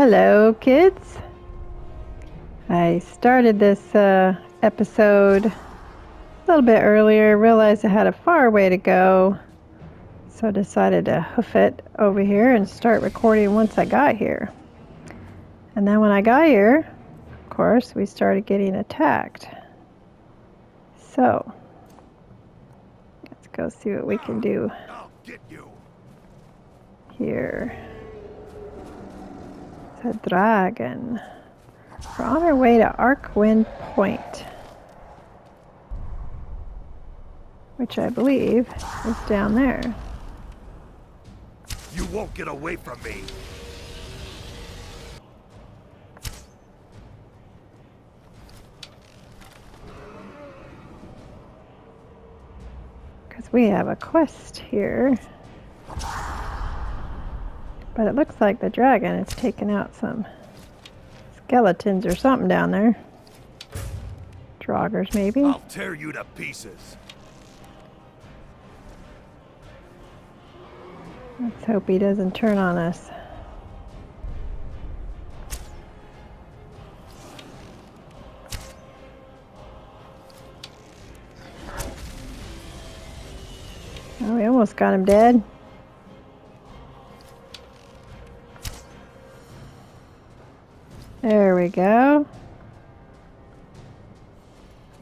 Hello, kids. I started this episode a little bit earlier, realized I had a far way to go, so decided to hoof it over here and start recording once I got here. And then when I got here, of course, we started getting attacked. So, let's go see what we can do here. It's a dragon. We're on our way to Arcwind Point, which I believe is down there. You won't get away from me. Because we have a quest here. But it looks like the dragon is taking out some skeletons or something down there. Draugrs, maybe? I'll tear you to pieces. Let's hope he doesn't turn on us. Oh, we almost got him dead. There we go.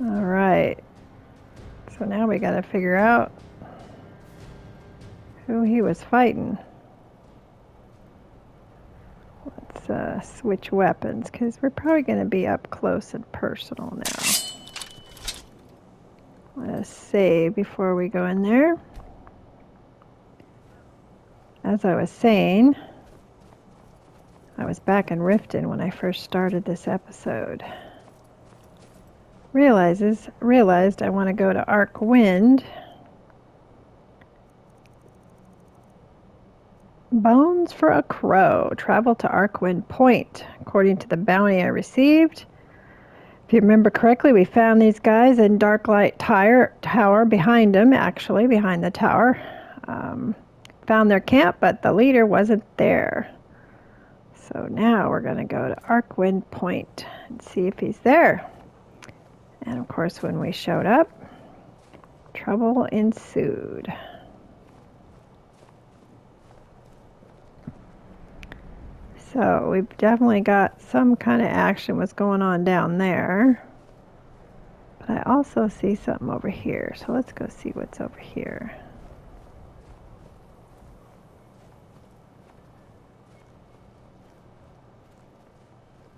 Alright. So now we gotta figure out who he was fighting. Let's switch weapons, because we're probably gonna be up close and personal now. Let's save before we go in there. As I was saying, I was back in Riften when I first started this episode. Realized I want to go to Arcwind. Bones for a crow. Travel to Arcwind Point. According to the bounty I received. If you remember correctly, we found these guys in Darklight Tower behind them, actually, behind the tower. Found their camp, but the leader wasn't there. So now we're going to go to Arcwind Point and see if he's there. And of course, when we showed up, trouble ensued. So we've definitely got some kind of action was going on down there. But I also see something over here. So let's go see what's over here.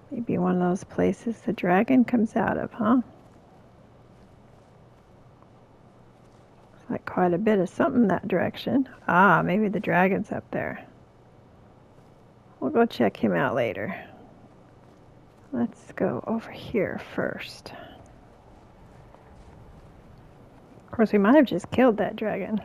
Maybe one of those places the dragon comes out of, huh? Looks like quite a bit of something that direction. Ah, maybe the dragon's up there. We'll go check him out later. Let's go over here first. Of course, we might have just killed that dragon.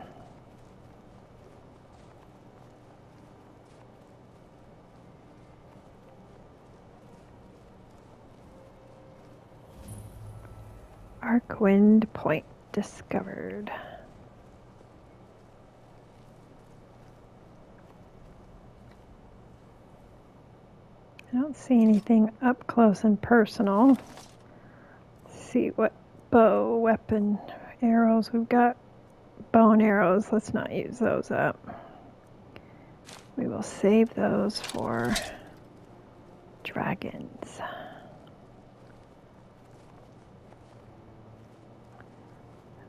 Arcwind Point discovered. I don't see anything up close and personal. Let's see what bow, weapon, arrows we've got. Bow and arrows, let's not use those up. We will save those for dragons.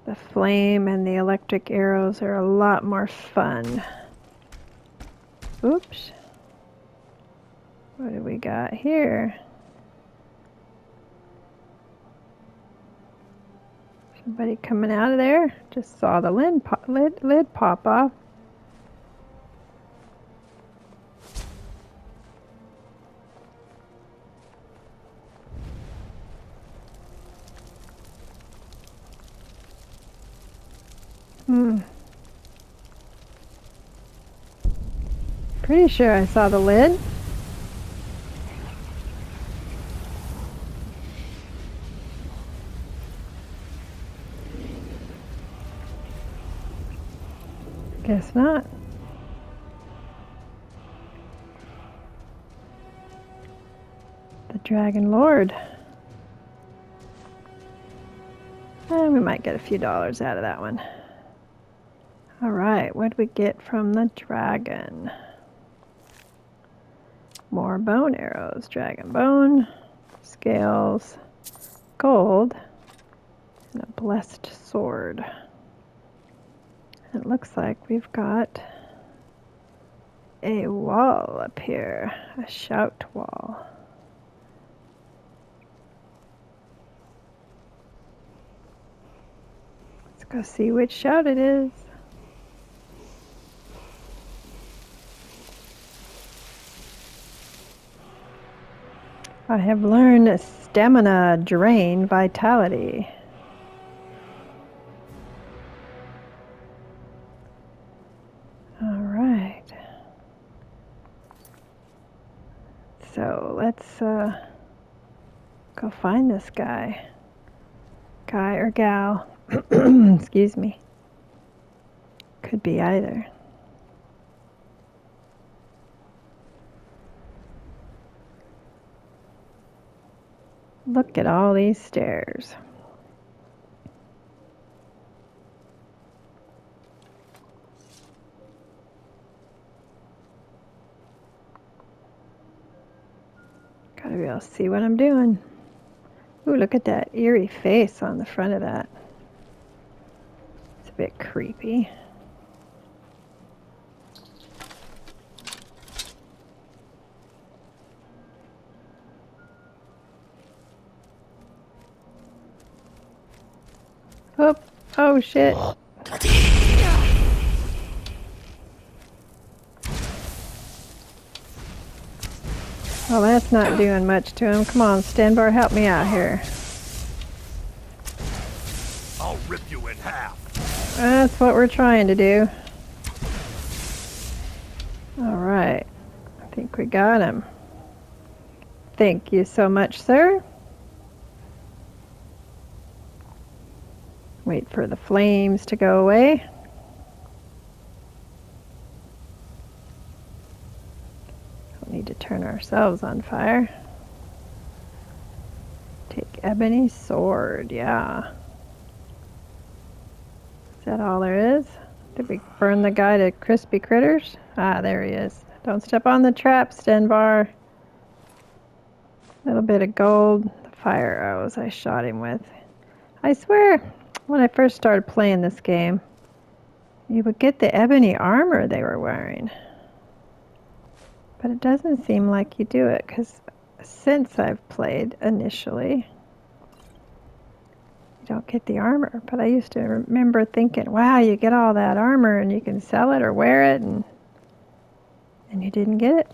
The flame and the electric arrows are a lot more fun. Oops. What do we got here? Somebody coming out of there? Just saw the lid pop off. Pretty sure I saw the lid. Guess not. the Dragon Lord. And we might get a few dollars out of that one. Alright, what did we get from the dragon? More bone arrows, dragon bone, scales, gold, and a blessed sword. It looks like we've got a wall up here, a shout wall. Let's go see which shout it is. I have learned stamina drain vitality. Alright. So let's go find this guy. Guy or gal. Excuse me. Could be either. Look at all these stairs. Gotta be able to see what I'm doing. Ooh, look at that eerie face on the front of that. It's a bit creepy. Oh, oh shit. Well, that's not doing much to him. Come on, Stenbar, help me out here. I'll rip you in half. That's what we're trying to do. Alright. I think we got him. Thank you so much, sir. Wait for the flames to go away. Don't need to turn ourselves on fire. Take ebony sword, yeah. Is that all there is? Did we burn the guy to crispy critters? Ah, there he is. Don't step on the trap, Stenbar. Little bit of gold. The fire arrows I shot him with. I swear, when I first started playing this game, you would get the ebony armor they were wearing. But it doesn't seem like you do it, because since I've played initially, you don't get the armor. But I used to remember thinking, wow, you get all that armor and you can sell it or wear it, and you didn't get it.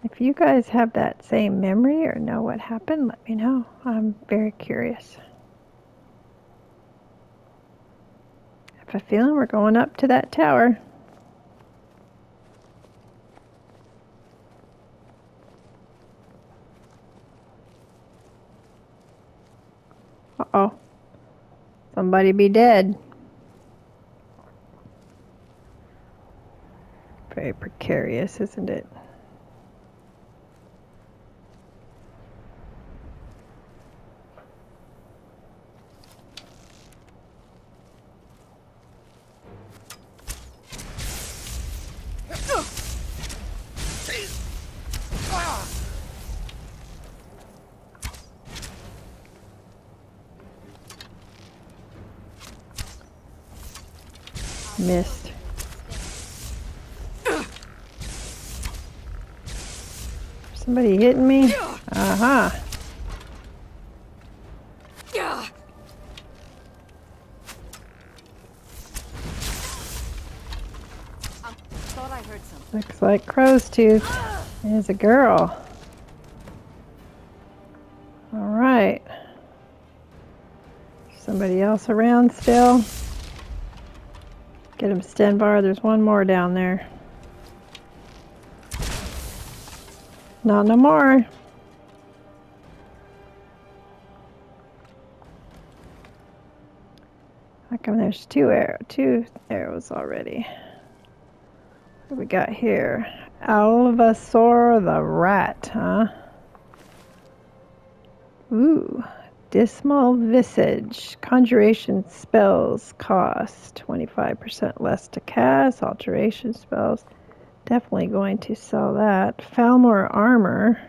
If you guys have that same memory or know what happened, let me know. I'm very curious. I have a feeling we're going up to that tower. Uh-oh. Somebody be dead. Very precarious, isn't it? Missed. Somebody hitting me? Uh-huh. Thought I heard something. Looks like Crow's Tooth is a girl. Alright. Somebody else around still? Get him, Stenbar. There's one more down there. Not no more. How come there's two arrows already? What we got here? Alvasaur the rat, huh? Ooh. Dismal Visage. Conjuration spells cost 25% less to cast. Alteration spells. Definitely going to sell that. Falmor armor.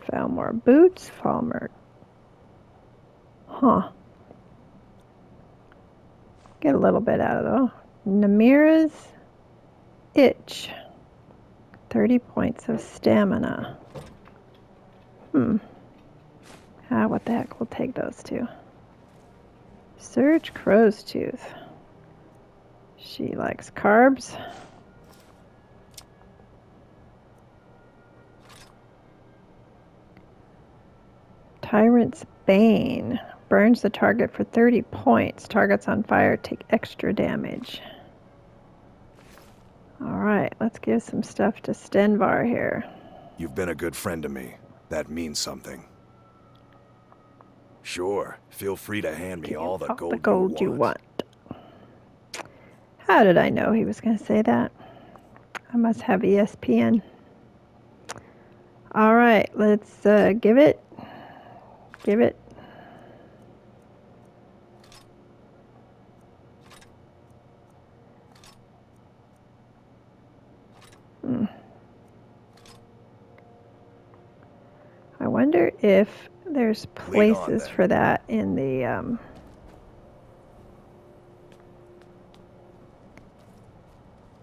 Falmor boots. Falmor. Huh. Get a little bit out of though. Namira's itch. 30 points of stamina. What the heck? We'll take those two. Surge Crow's Tooth. She likes carbs. Tyrant's Bane. Burns the target for 30 points. Targets on fire take extra damage. Alright, let's give some stuff to Stenvar here. You've been a good friend to me. That means something. Sure, feel free to hand me all the gold you want. How did I know he was going to say that? I must have ESPN. Alright, let's give it. Give it. I wonder if there's places for that in the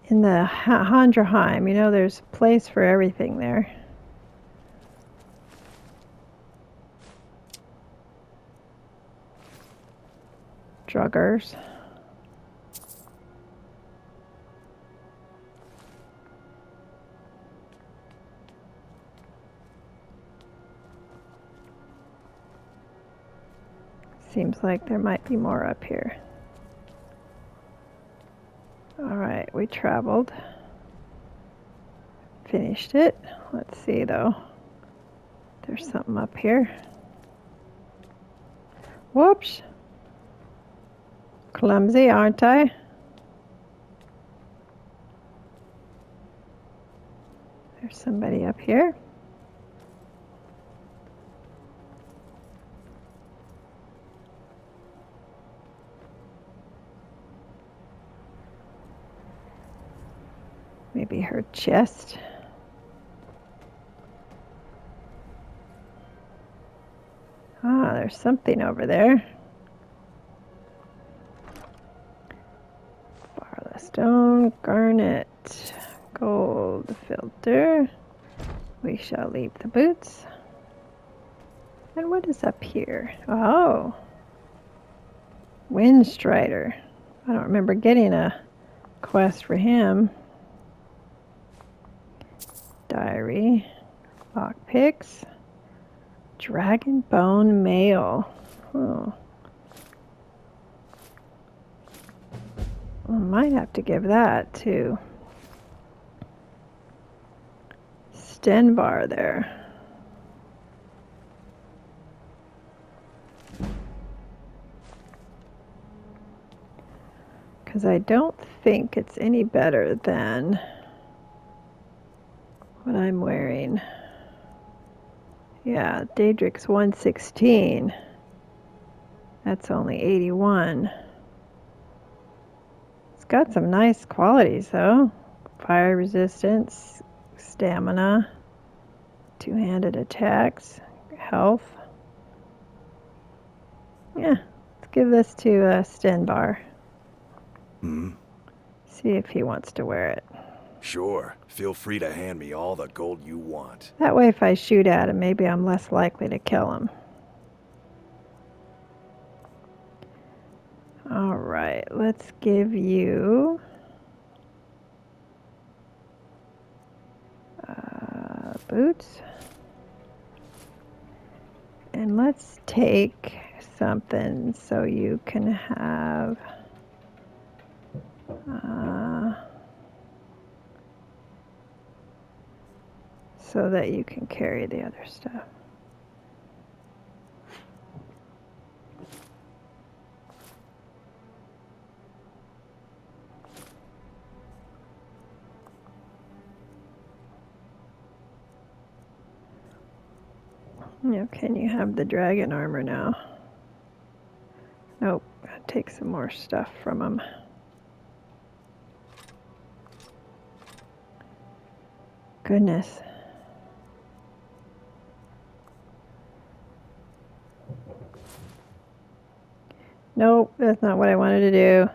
Handraheim. You know, there's a place for everything there. Druggers. Seems like there might be more up here. Alright, we traveled. Finished it. Let's see though. There's something up here. Whoops. Clumsy, aren't I? There's somebody up here. Maybe her chest. Ah, there's something over there. Barla stone, garnet, gold filter. We shall leave the boots. And what is up here? Oh, Windstrider. I don't remember getting a quest for him. Diary, lockpicks, dragon bone mail. Oh. I might have to give that to Stenvar there. Because I don't think it's any better than what I'm wearing. Yeah, Daedric's 116. That's only 81. It's got some nice qualities though. Fire resistance, stamina, two-handed attacks, health. Yeah, let's give this to Stenvar. See if he wants to wear it. Sure, feel free to hand me all the gold you want. That way if I shoot at him, maybe I'm less likely to kill him. Alright, let's give you boots. And let's take something so you can have so that you can carry the other stuff. Yeah, can you have the dragon armor now? Nope. Take some more stuff from him. Goodness. Nope, that's not what I wanted to do.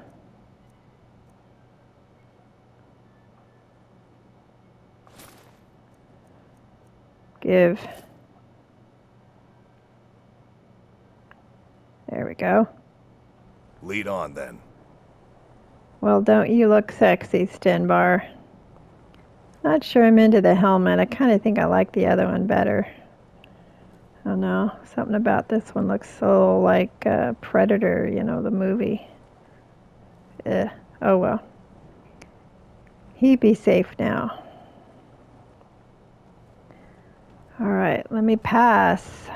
Give. There we go. Lead on, then. Well, don't you look sexy, Stenbar. Not sure I'm into the helmet. I kind of think I like the other one better. I don't know. Something about this one looks so like Predator, you know, the movie. Oh well. He be safe now. Alright, let me pass.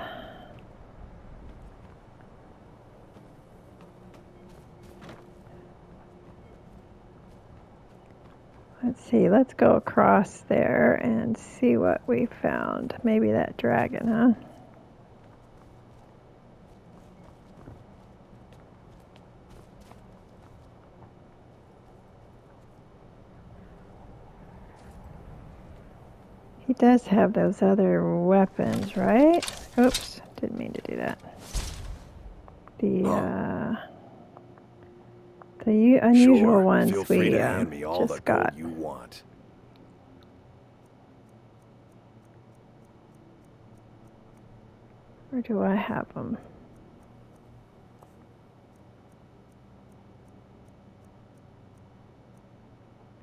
Let's see, let's go across there and see what we found. Maybe that dragon, huh? He does have those other weapons, right? Oops, didn't mean to do that. The unusual Sure. ones Feel free we to hand me all the just gold got. you want. Where do I have them?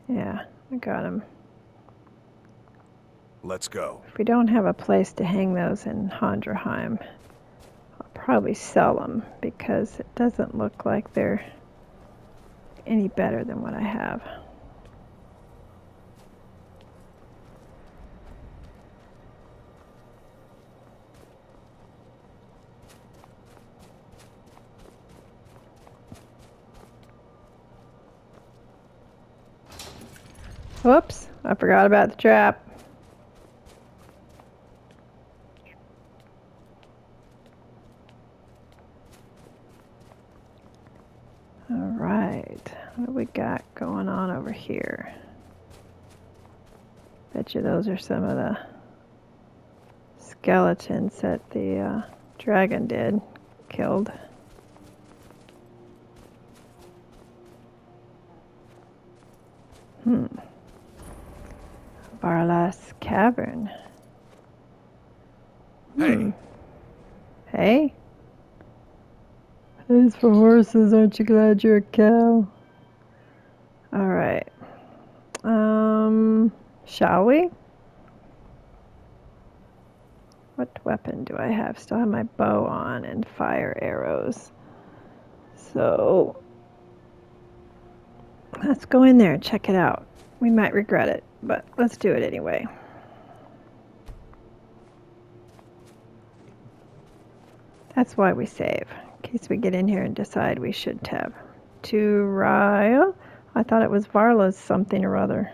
Yeah, I got them. Let's go. If we don't have a place to hang those in Hondraheim, I'll probably sell them because it doesn't look like they're any better than what I have. Whoops, I forgot about the trap. Alright, what do we got going on over here? Bet you those are some of the skeletons that the dragon killed. Barlas Cavern. Hey. Hey? It's for horses, aren't you glad you're a cow? Alright. Shall we? What weapon do I have? Still have my bow on and fire arrows. So, let's go in there and check it out. We might regret it, but let's do it anyway. That's why we save, in case we get in here and decide we should have. To Ryle? I thought it was Varla's something or other.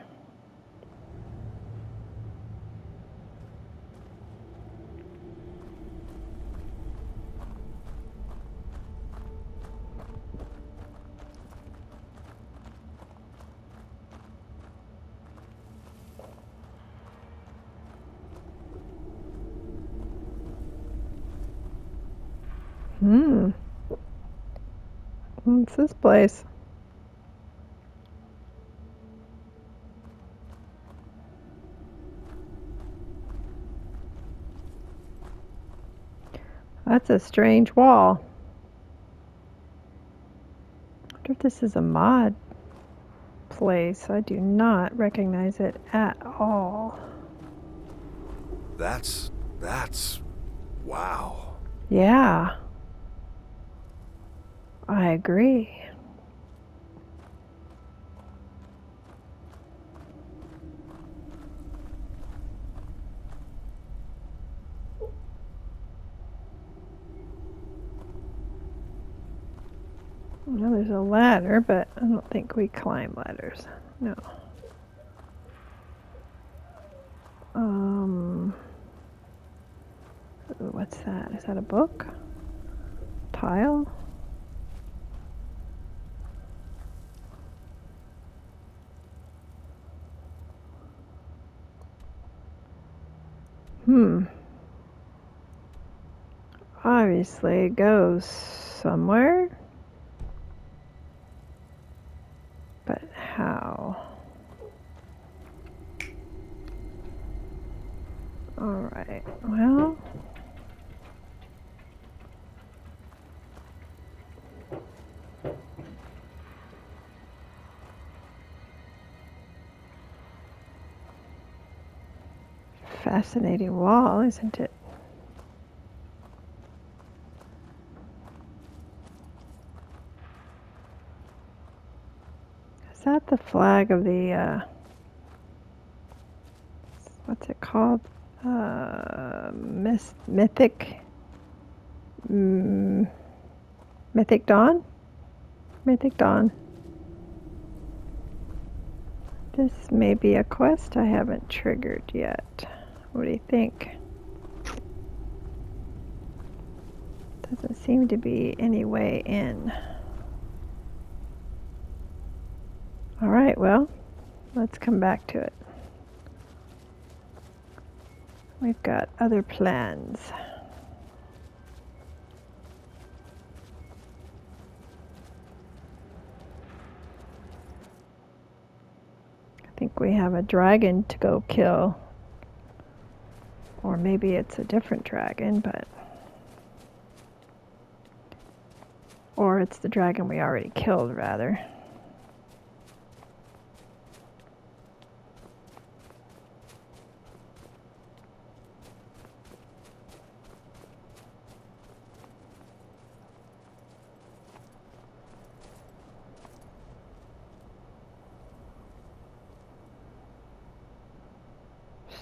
What's this place? That's a strange wall. I wonder if this is a mod place. I do not recognize it at all. That's... wow. Yeah. I agree. Well, there's a ladder, but I don't think we climb ladders. No. Ooh, What's that? Is that a book? Tile? Obviously it goes somewhere. But how? Alright, well. Fascinating wall, isn't it? Is that the flag of the, what's it called? Mythic Dawn? Mythic Dawn. This may be a quest I haven't triggered yet. What do you think? Doesn't seem to be any way in. Alright, well, let's come back to it. We've got other plans. I think we have a dragon to go kill. Or maybe it's a different dragon, but... Or it's the dragon we already killed, rather.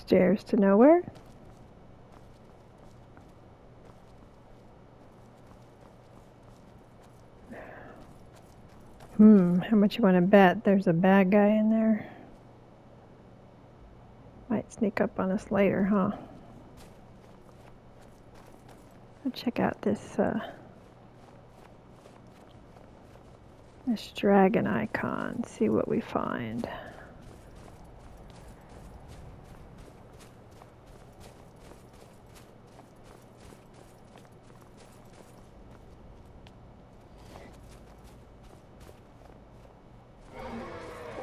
Stairs to nowhere. How much you want to bet there's a bad guy in there? Might sneak up on us later, huh? Let's check out this this dragon icon, see what we find.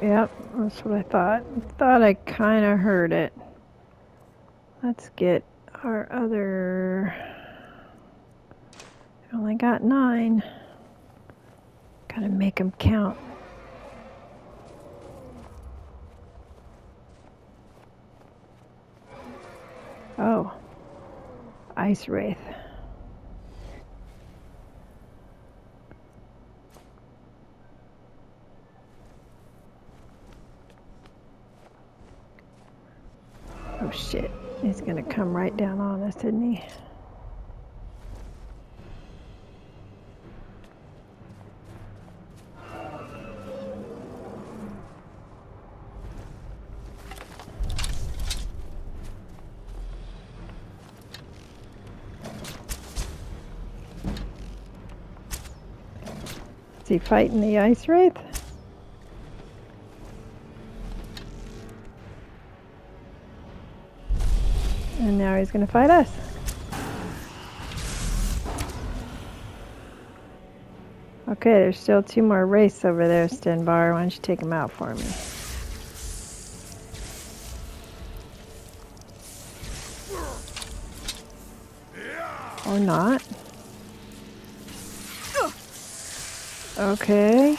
Yep, that's what I thought. Thought I kind of heard it. Let's get our other... I only got 9. Gotta make them count. Oh, Ice Wraith. Oh shit, he's gonna come right down on us, isn't he? Is he fighting the Ice Wraith? And now he's gonna fight us. Okay, there's still 2 more wraiths over there, Stenbar. Why don't you take them out for me? Or not. Okay.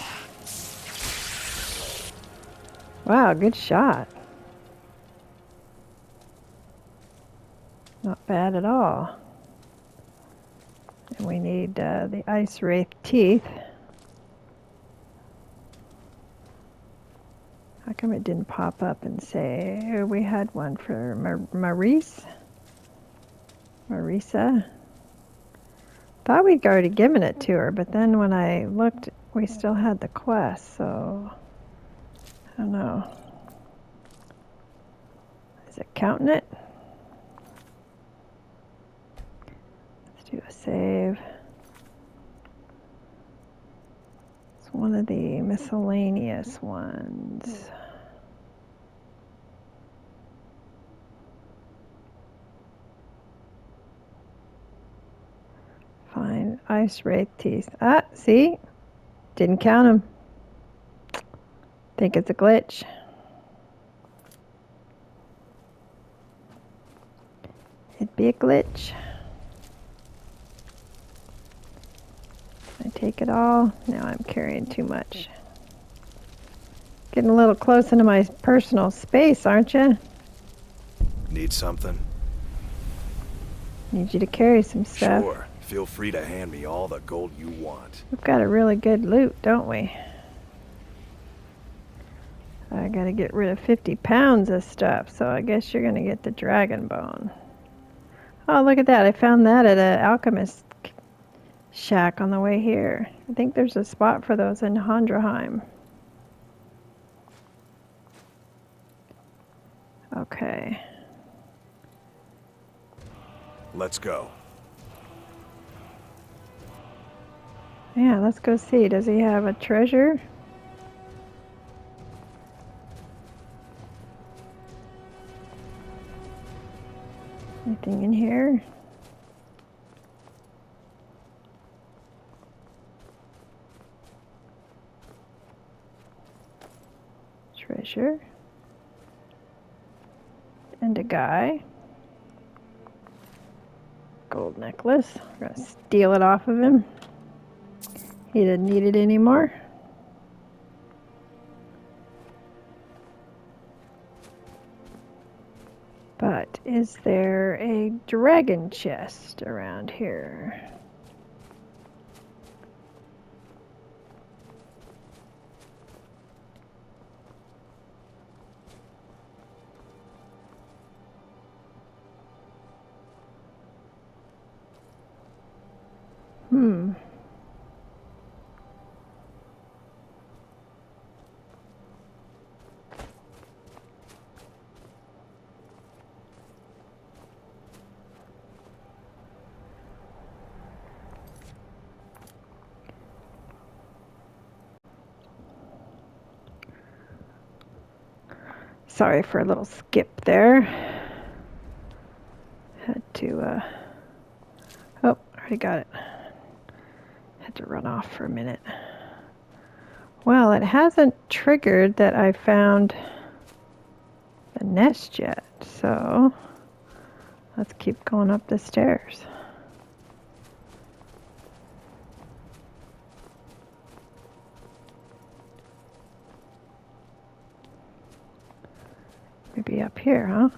Wow, good shot. Not bad at all. And we need the Ice Wraith teeth. How come it didn't pop up and say, we had one for Marisa? Thought we'd already given it to her, but then when I looked, we still had the quest, so I don't know. Is it counting it? Do a save. It's one of the miscellaneous ones. Find ice wraith teeth. Ah, see? Didn't count them. Think it's a glitch. It'd be a glitch. I take it all. Now I'm carrying too much. Getting a little close into my personal space, aren't you? Need something? Need you to carry some stuff. Sure. Feel free to hand me all the gold you want. We've got a really good loot, don't we? I gotta get rid of 50 pounds of stuff, so I guess you're gonna get the dragon bone. Oh, look at that. I found that at an alchemist shack on the way here. I think there's a spot for those in Hondraheim. Okay. Let's go. Yeah, let's go see. Does he have a treasure? Anything in here? Treasure. And a guy. Gold necklace. We're gonna steal it off of him. He didn't need it anymore. But is there a dragon chest around here? Sorry for a little skip there. Had to, oh, already got it. Had to run off for a minute. Well, it hasn't triggered that I found the nest yet, so let's keep going up the stairs. Maybe up here, huh?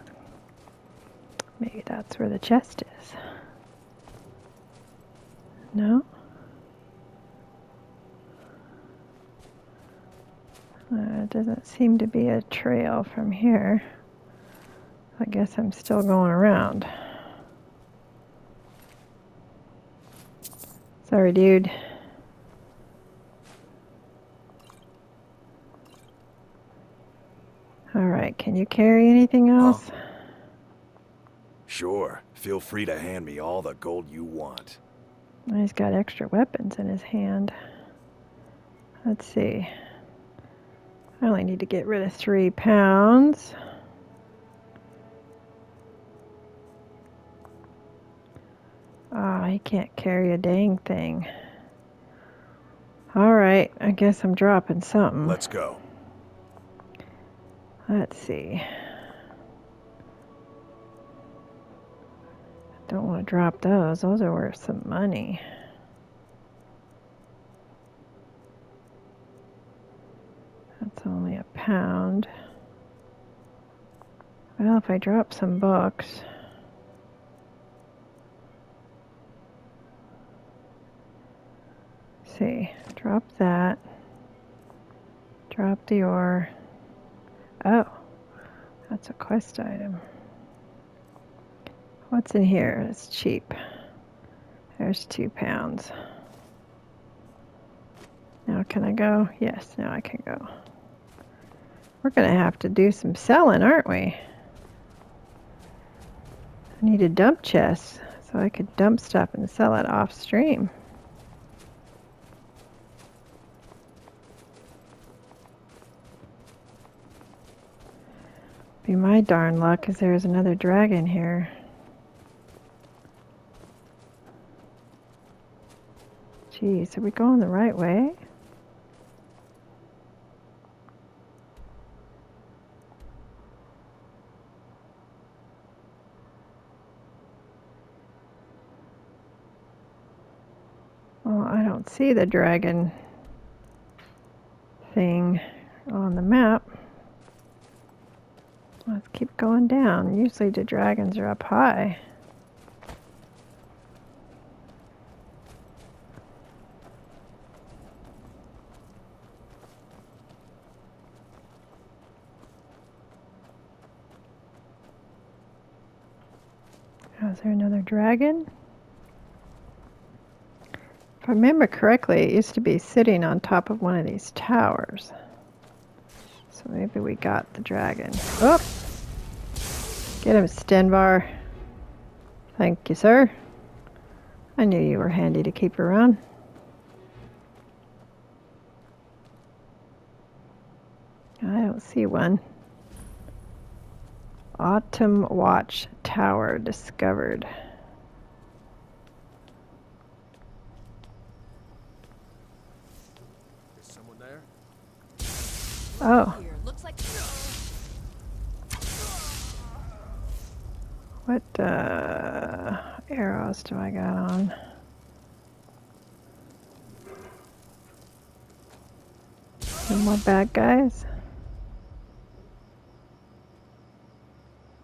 Maybe that's where the chest is. No? It doesn't seem to be a trail from here. I guess I'm still going around. Sorry, dude. Alright, can you carry anything else? Sure. Feel free to hand me all the gold you want. He's got extra weapons in his hand. Let's see. I only need to get rid of 3 pounds. He can't carry a dang thing. Alright, I guess I'm dropping something. Let's go. Let's see. Don't want to drop those. Those are worth some money. That's only a pound. Well, if I drop some books. See, drop that. Drop the ore. Oh, that's a quest item. What's in here? It's cheap. There's 2 pounds. Now can I go? Yes, now I can go. We're gonna have to do some selling, aren't we? I need a dump chest, so So I could dump stuff and sell it off stream. Be my darn luck, 'cause there's another dragon here. Geez, are we going the right way? Well, I don't see the dragon thing on the map. Let's keep going down. Usually the dragons are up high. Oh, is there another dragon? If I remember correctly, it used to be sitting on top of one of these towers. So maybe we got the dragon. Oh! Get him, Stenvar. Thank you, sir. I knew you were handy to keep around. I don't see one. Autumn Watch Tower discovered. Is someone there? Oh. Here. Looks like What arrows do I got on? No more bad guys?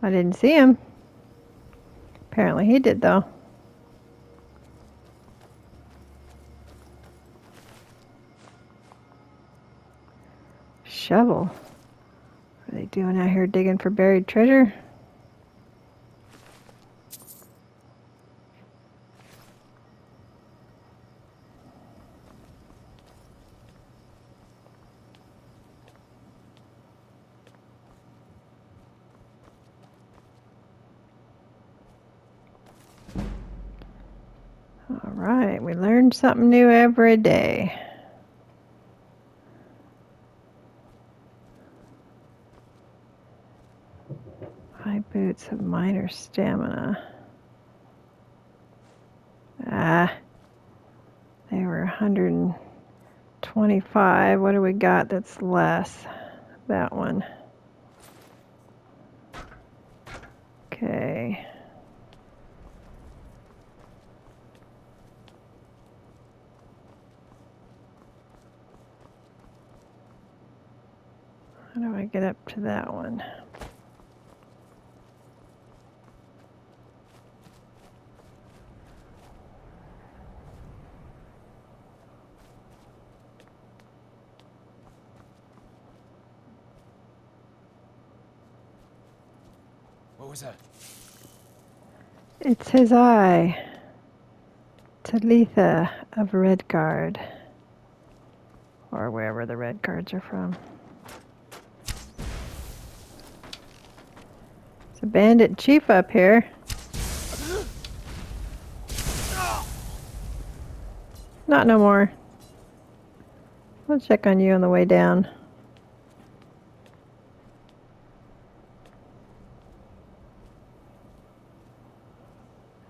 I didn't see him. Apparently he did, though. Shovel. What are they doing out here digging for buried treasure? All right, we learned something new every day. High boots of minor stamina. Ah, they were 125. What do we got that's less? That one. Okay. How do I get up to that one? What was that? It's his eye. Talitha of Redguard. Or wherever the Redguards are from. There's a bandit chief up here. Not no more. I'll check on you on the way down.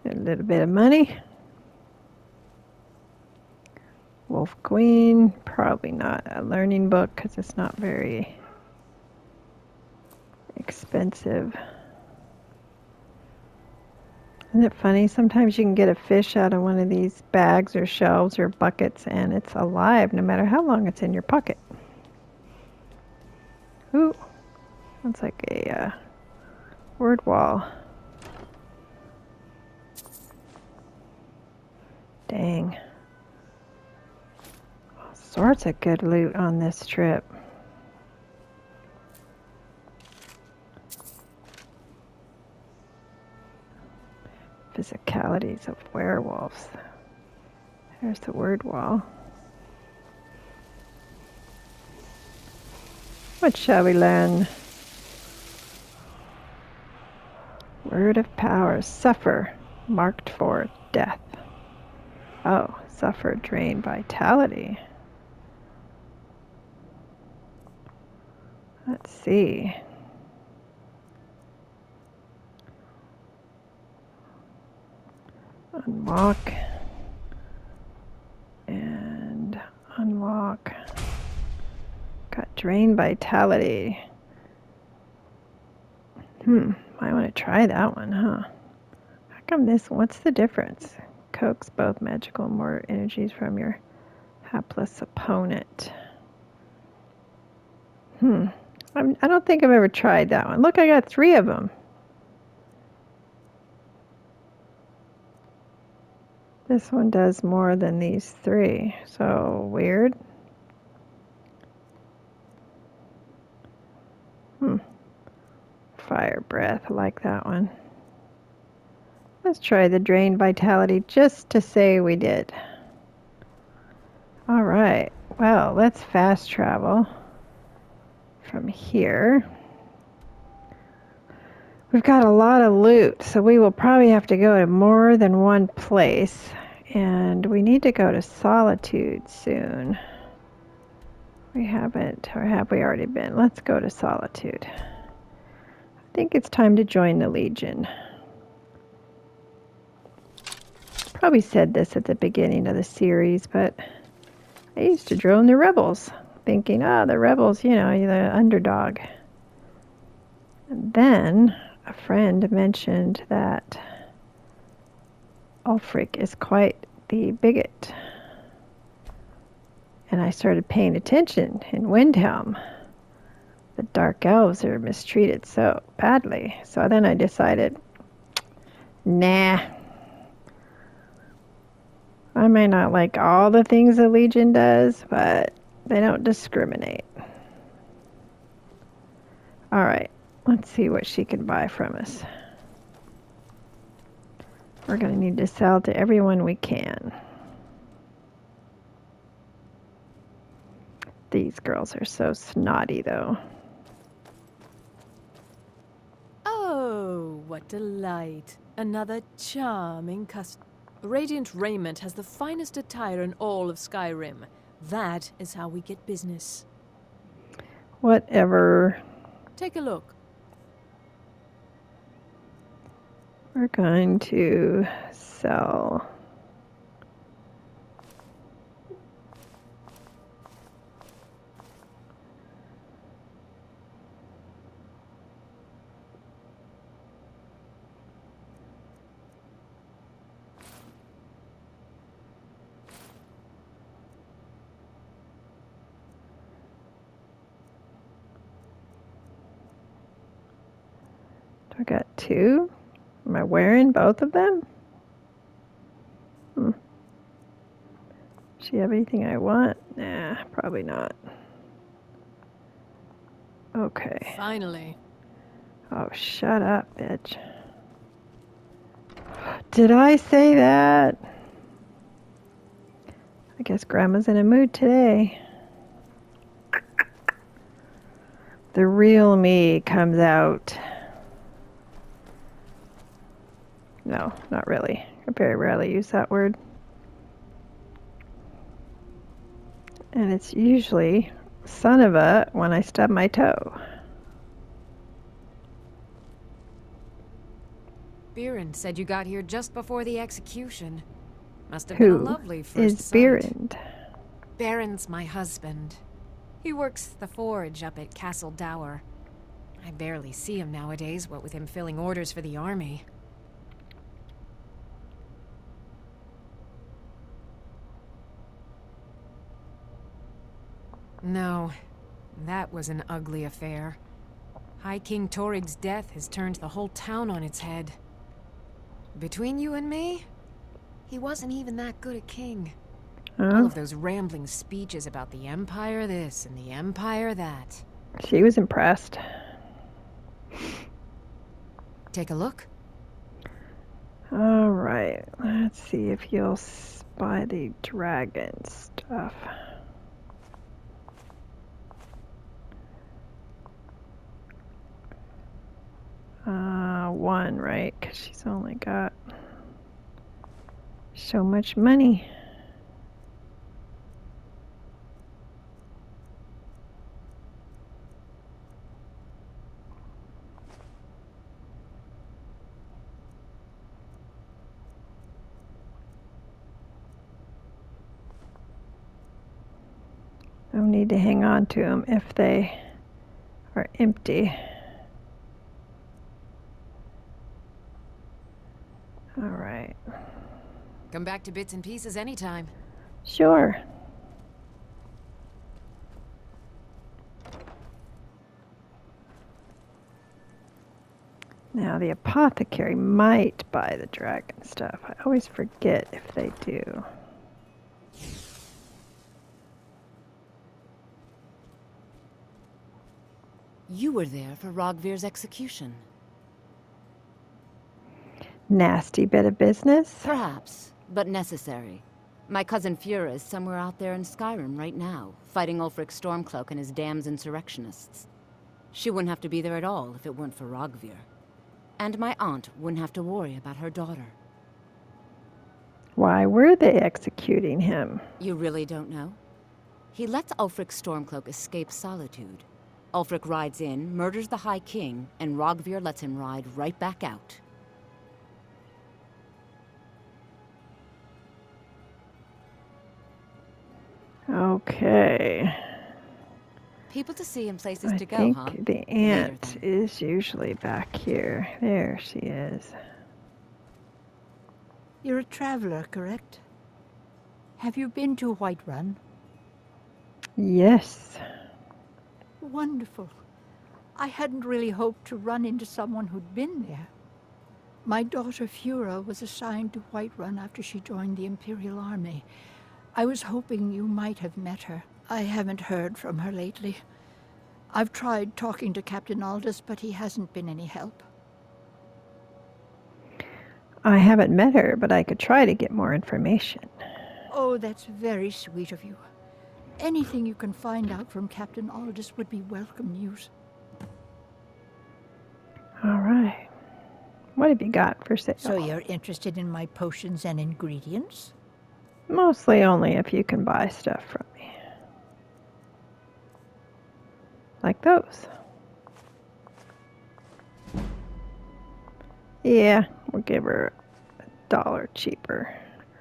A little bit of money. Wolf Queen. Probably not a learning book because it's not very expensive. Isn't it funny? Sometimes you can get a fish out of one of these bags or shelves or buckets and it's alive no matter how long it's in your pocket. Ooh, that's like a word wall. Dang. All sorts of good loot on this trip. Physicalities of werewolves. There's the word wall. What shall we learn? Word of power. Suffer. Marked for death. Oh, suffer drain vitality. Let's see. Unlock. And unlock. Got drain vitality. Might want to try that one, huh? How come this? What's the difference? Coax both magical and mortar energies from your hapless opponent. I don't think I've ever tried that one. Look, I got 3 of them. This one does more than these 3, so weird. Fire breath, I like that one. Let's try the drain vitality just to say we did. All right, well, let's fast travel from here. We've got a lot of loot, so we will probably have to go to more than one place. And we need to go to Solitude soon. We haven't, or have we already been? Let's go to Solitude. I think it's time to join the Legion. Probably said this at the beginning of the series, but I used to join the Rebels, thinking, the Rebels, you're the underdog. And then a friend mentioned that Ulfric is quite the bigot. And I started paying attention in Windhelm. The Dark Elves are mistreated so badly. So then I decided, nah. I may not like all the things the Legion does, but they don't discriminate. All right, let's see what she can buy from us. We're going to need to sell to everyone we can. These girls are so snotty, though. Oh, what delight. Another charming customer. Radiant Raiment has the finest attire in all of Skyrim. That is how we get business. Whatever. Take a look. We're going to sell. I got 2. Am I wearing both of them? Does she have anything I want? Nah, probably not. Okay. Finally. Oh, shut up, bitch. Did I say that? I guess Grandma's in a mood today. The real me comes out. No, not really. I very rarely use that word. And it's usually son of a when I stub my toe. Beerend said you got here just before the execution. Must have been a Who lovely first is sight. Beerend? Baron's my husband. He works the forge up at Castle Dower. I barely see him nowadays, what with him filling orders for the army. No, that was an ugly affair. High King Torig's death has turned the whole town on its head. Between you and me, he wasn't even that good a king. All of those rambling speeches about the Empire this and the Empire that. She was impressed. Take a look. All right, let's see if you'll buy the dragon stuff. 1, right? Because she's only got So much money. No need to hang on to them if they are empty. All right. Come back to bits and pieces anytime. Sure. Now, the apothecary might buy the dragon stuff. I always forget if they do. You were there for Rogvir's execution. Nasty bit of business. Perhaps, but necessary. My cousin Fura is somewhere out there in Skyrim right now, fighting Ulfric Stormcloak and his damned insurrectionists. She wouldn't have to be there at all if it weren't for Rogvir. And my aunt wouldn't have to worry about her daughter. Why were they executing him? You really don't know? He lets Ulfric Stormcloak escape solitude. Ulfric rides in, murders the High King, and Rogvir lets him ride right back out. Okay. People to see and places I to go, think huh? the aunt is usually back here. There she is. You're a traveler, correct? Have you been to Whiterun? Yes. Wonderful. I hadn't really hoped to run into someone who'd been there. My daughter Fura was assigned to Whiterun after she joined the Imperial Army. I was hoping you might have met her. I haven't heard from her lately. I've tried talking to Captain Aldous, but he hasn't been any help. I haven't met her, but I could try to get more information. Oh, that's very sweet of you. Anything you can find out from Captain Aldous would be welcome news. All right. What have you got for sale? So you're interested in my potions and ingredients? Mostly only if you can buy stuff from me. Like those. Yeah, we'll give her $1 cheaper.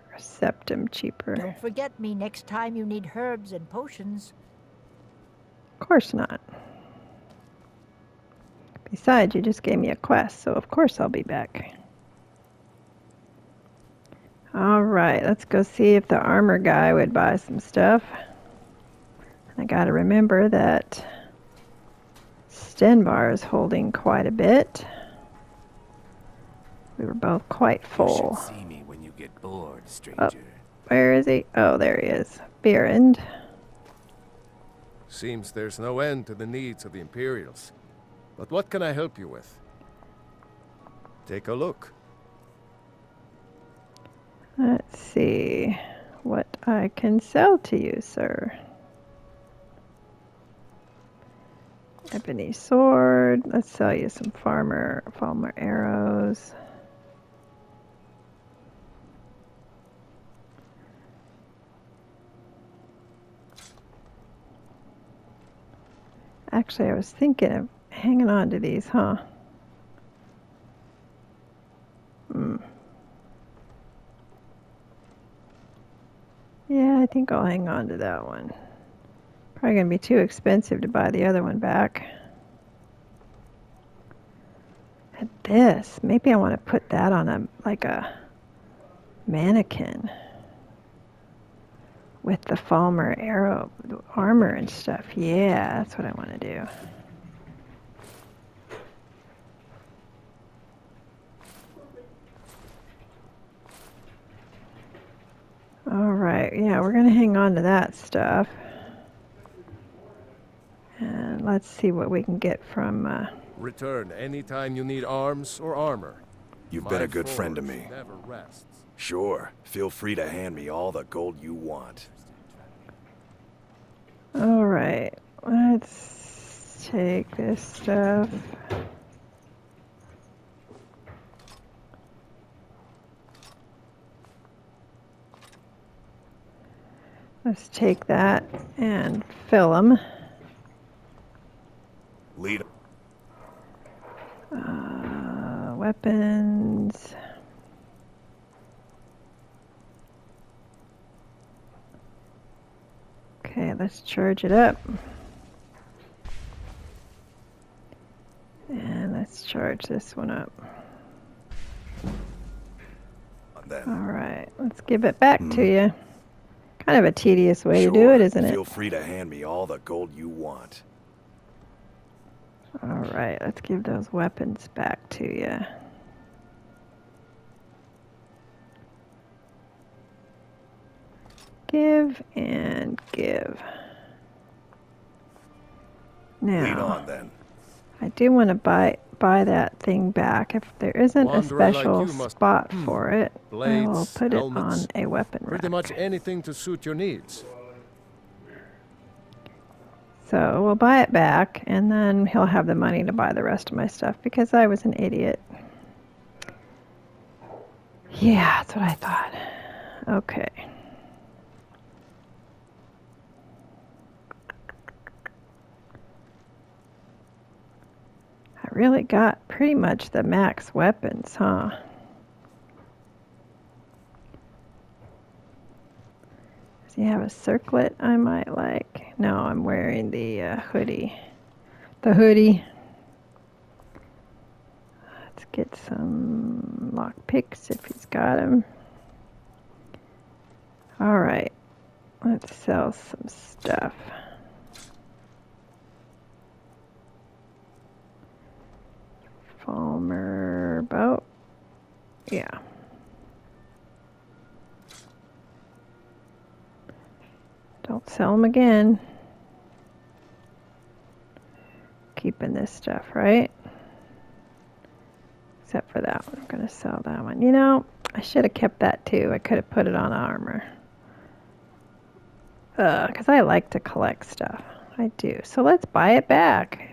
Or a septim cheaper. Don't forget me next time you need herbs and potions. Of course not. Besides, you just gave me a quest, so of course I'll be back. All right, let's go see if the armor guy would buy some stuff. I gotta remember that Stenbar is holding quite a bit. We were both quite full. You should see me when you get bored, stranger. Oh, where is he? Oh, there he is. Berend. Seems there's no end to the needs of the Imperials. But what can I help you with? Take a look. Let's see what I can sell to you, sir. Ebony sword. Let's sell you some farmer arrows. Actually, I was thinking of hanging on to these, huh? Yeah, I think I'll hang on to that one. Probably gonna be too expensive to buy the other one back. And this, maybe I want to put that on a mannequin with the Falmer arrow armor and stuff. Yeah, that's what I want to do. All right, yeah, we're gonna hang on to that stuff. And let's see what we can get from Return anytime you need arms or armor. You've been My a good friend to forge me. never rests. Sure, feel free to hand me all the gold you want. all right, let's take this stuff. Let's take that and fill them. Lead. Weapons. Okay, let's charge it up. And let's charge this one up. Then. Alright, let's give it back to you. Kind of a tedious way to do it, isn't it? Feel free to hand me all the gold you want. Alright, let's give those weapons back to you. Give and give. Now, Lead on then. I do want to buy that thing back. If there isn't a Wanderer like special you must- spot for it, I will Blades, put helmets, it on a weapon rack. Pretty much anything to suit your needs. So we'll buy it back, and then he'll have the money to buy the rest of my stuff because I was an idiot. Yeah, that's what I thought. Okay. I really got pretty much the max weapons, huh? Does he have a circlet I might like? No, I'm wearing the hoodie. The hoodie. Let's get some lock picks if he's got them. Alright. Let's sell some stuff. Falmer boat. Yeah. Don't sell them again. Keeping this stuff, right? Except for that one. I'm going to sell that one. You know, I should have kept that too. I could have put it on armor. Because I like to collect stuff. I do. So let's buy it back.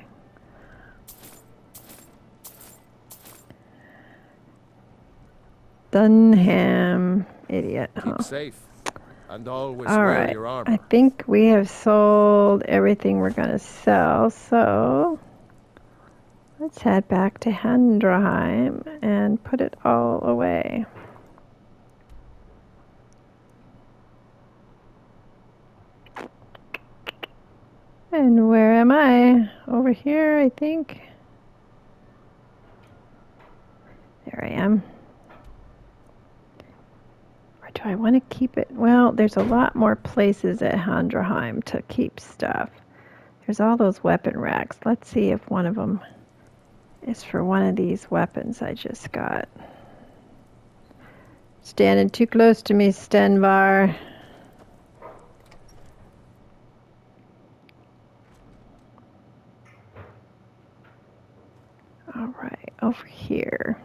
Dunham. Idiot, huh? Keep safe. And always All wear right. your armor. I think we have sold everything we're going to sell. So let's head back to Handraheim and put it all away. And where am I? Over here, I think. There I am. Or do I want to keep it? Well, there's a lot more places at Handraheim to keep stuff. There's all those weapon racks. Let's see if one of them is for one of these weapons I just got. Standing too close to me, Stenvar. All right, over here.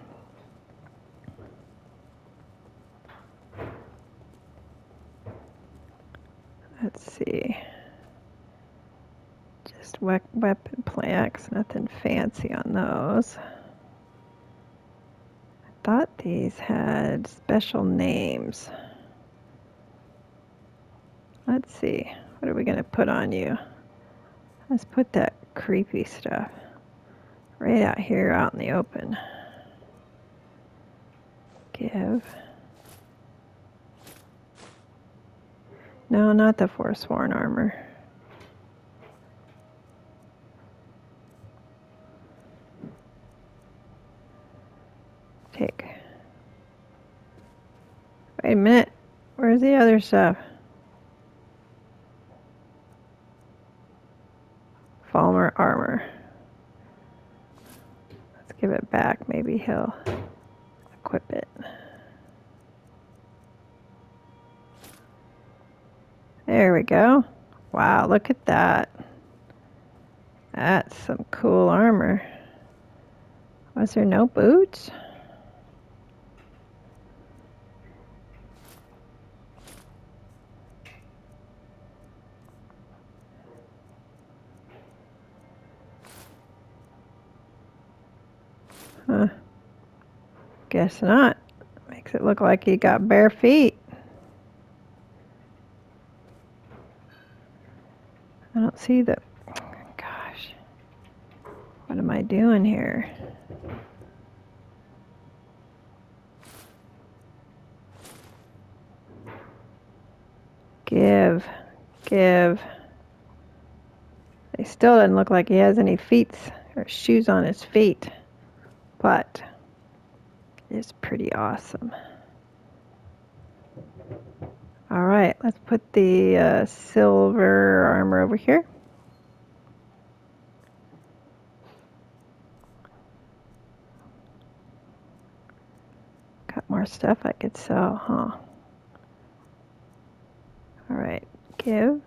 Let's see. Just weapon planks, nothing fancy on those. I thought these had special names. Let's see. What are we going to put on you? Let's put that creepy stuff right out here out in the open. Give. No, not the Forsworn armor. Take. Wait a minute. Where's the other stuff? Falmer armor. Let's give it back. Maybe he'll equip it. There we go. Wow, look at that. That's some cool armor. Was there no boots? Huh. Guess not. Makes it look like he got bare feet. see the... Gosh. What am I doing here? Give. He still doesn't look like he has any feet or shoes on his feet, but it's pretty awesome. All right, let's put the silver armor over here. Got more stuff I could sell, huh? All right, give.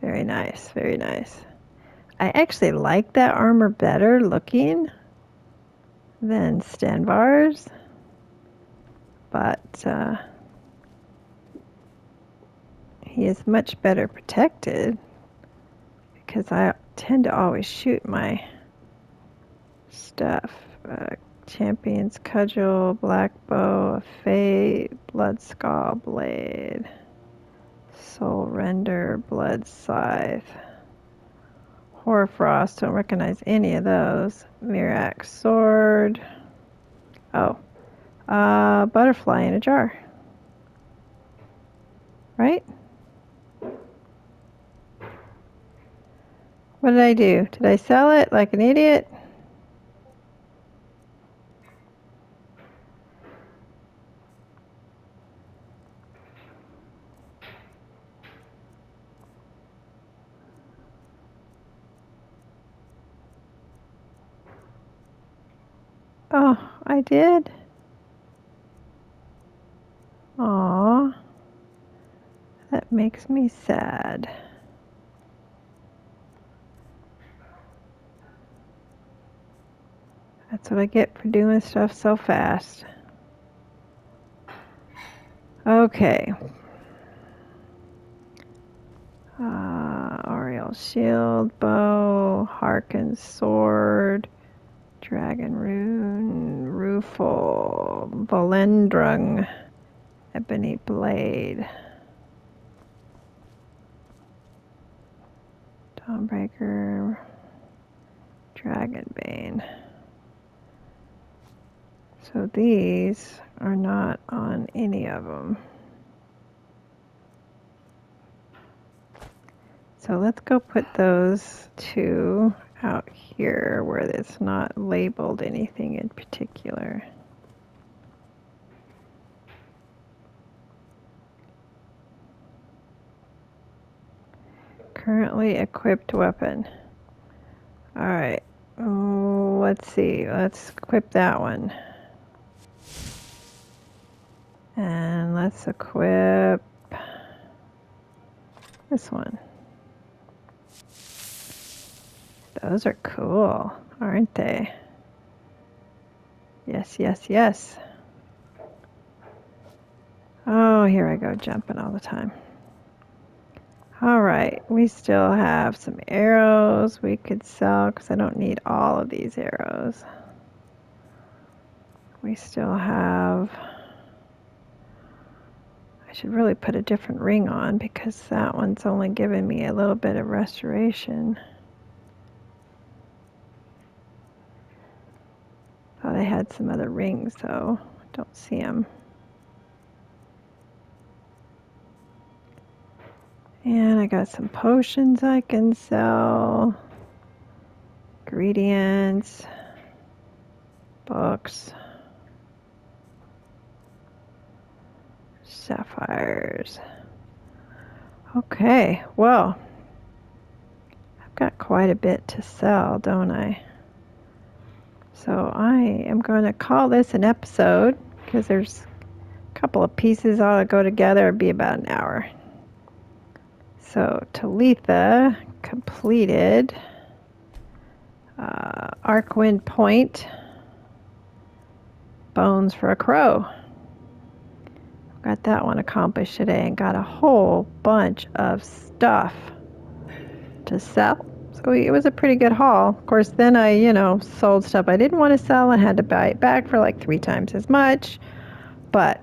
Very nice, very nice. I actually like that armor better looking than Stanvar's, but he is much better protected because I tend to always shoot my stuff. Champion's Cudgel, Black Bow, Fate, Blood Skull Blade, Soul Render, Blood Scythe, Hoarfrost, don't recognize any of those. Mirax Sword. Oh, Butterfly in a jar. Right? What did I do? Did I sell it like an idiot? Oh, I did? Aw, that makes me sad. That's what I get for doing stuff so fast. Okay. Oriel Shield, Bow, Harkin Sword, Dragon Rune, Rufel, Volendrung, Ebony Blade, Dawnbreaker, Dragonbane. So these are not on any of them. So let's go put those two out here where it's not labeled anything in particular. Currently equipped weapon. All right, let's see, let's equip that one. And let's equip this one. Those are cool, aren't they? Yes. Oh, here I go, jumping all the time. All right, we still have some arrows we could sell because I don't need all of these arrows. We still have... I should really put a different ring on because that one's only giving me a little bit of restoration. Thought I had some other rings though. Don't see them. And I got some potions I can sell. Ingredients. Books. Sapphires. Okay, well, I've got quite a bit to sell, don't I? So I am going to call this an episode because there's a couple of pieces ought to go together. It'd be about an hour. So Talitha completed. Arcwind Point. Bones for a Crow. Got that one accomplished today and got a whole bunch of stuff to sell. So it was a pretty good haul. Of course, then I, sold stuff I didn't want to sell and had to buy it back for like 3 times as much. But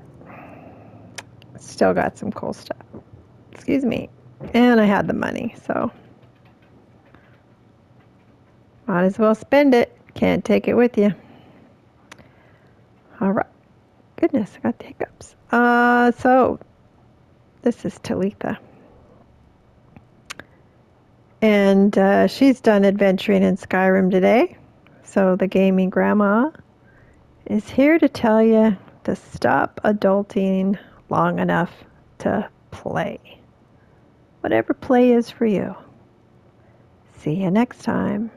Still got some cool stuff. Excuse me. And I had the money, so might as well spend it. Can't take it with you. All right. Goodness, I got the hiccups. So this is Talitha. And she's done adventuring in Skyrim today. So the gaming grandma is here to tell you to stop adulting long enough to play. Whatever play is for you. See you next time.